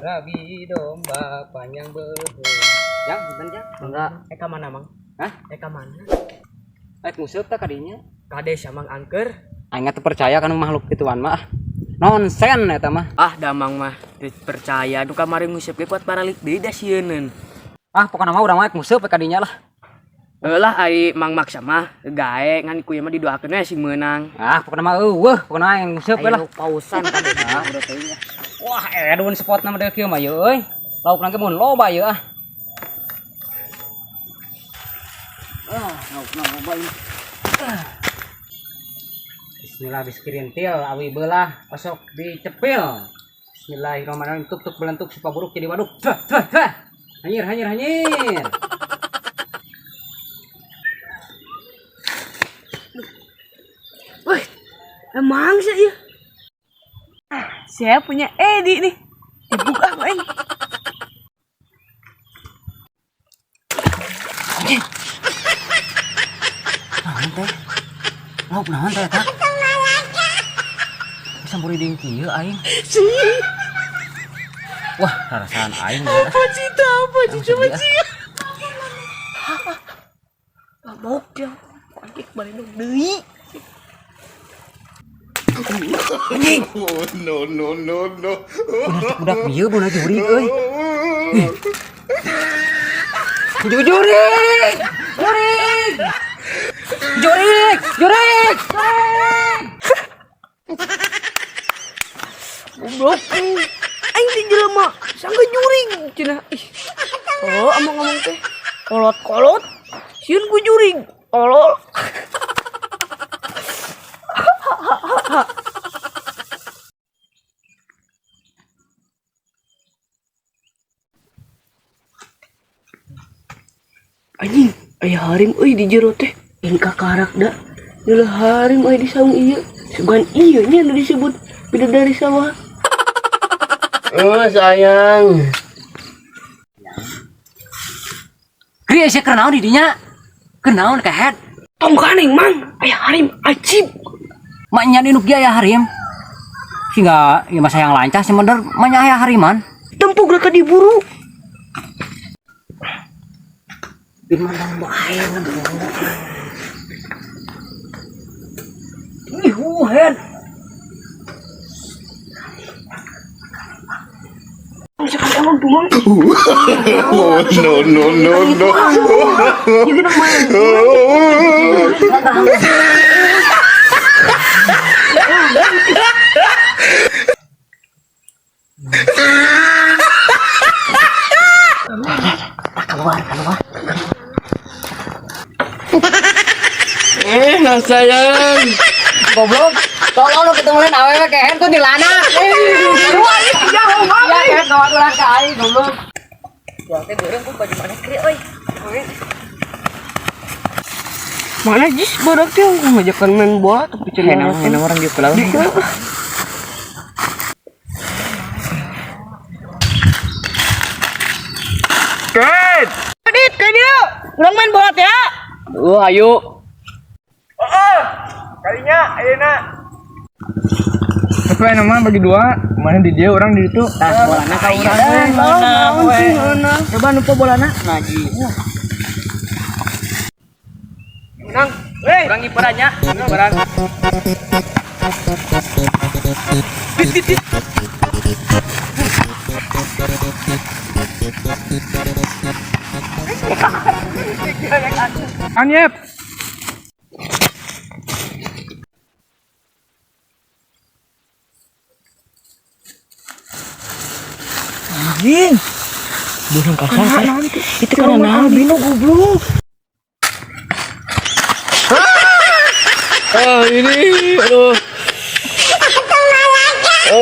Rabi domba panjang behu. Yang bukan ya? Enggak, Eka mana mang? Hah? Eka mana? Museup tak kadinya? Kades mang angker. Aing teu percaya kan makhluk gituan mah. Nonsen eta mah. Ah, damang mah teu percaya nu kamari nguseup ge kuat paralik deui da sieun. Ah, pokona mah urang mah museup kadinya lah. Lah ai Mang Maksa mah gawe ngan ku mah didoakeun we sing meunang. Ah, pokona mah pokona yang museup lah. Ayo pausan kades. Ah, udah teuing. Wah, edun spot nama deui kieu mah ye euy. Lauk nang mun loba ye ah. Lauk loba ieu. Bismillah biskirintil awi beulah pasok dicepil. Bismillahirrahmanirrahim tuk belentuk supa buruk jadi waduk. Hanyir. Wih, emang sih ya? Saya punya Edi nih. Dibuka main. Naon teh? Lauk naon teh eta? Bisa buri deung kieu aing. Wah, rasaan aing. Apa sih? Coba sih. Mabok dia. Anjing balik dong deui. No. Budak bieu beuna jurig euy. Jurig. Goblok. Aing di jelema sangka juring cenah. Ih. Oh, ngomong teh. Kolot. Sieun ku juring. Tolol. Anjing, aya harim euy di jero teh. Ingka karak da. Nila harim euy di saung ieu. Sugan ieu nya nu disebut bidadari sawah. Oh, sayang. Gri sia keur naon di dinya? Keur naon kehet? Tong kaning, Mang. Aya harim ajib. Maknya induk dia aya harim. Sehingga ieu mah sayang lancah sih bener maknya aya hariman. Tempuk reka diburu. Dimandang bae ih head. Misalkan emang dumang. No. Jadi nak main. Keluar. Sayang. Goblok. Tolong lu ketemuin awewe kehen tuh di lana. Jauh banget. Ya kan kawan ulah ka aing goblok. Gua teh beureum ku baju mana kri euy. Mana jis badak teh aku ngajakan main bola tapi cenah orang di pulau. Adit, ke dia. Urang main bola ya. Ayo. Kalinya ayeuna. Tapi nama bagi dua, mana di dia orang di itu. Bolana ka urang. Coba nupa bolana. Ngaji. Menang. Urang iperannya. Urang. Anyep. Anjing. Burung kasar kan? Itu kan nabi no goblok. Ini, aduh. No.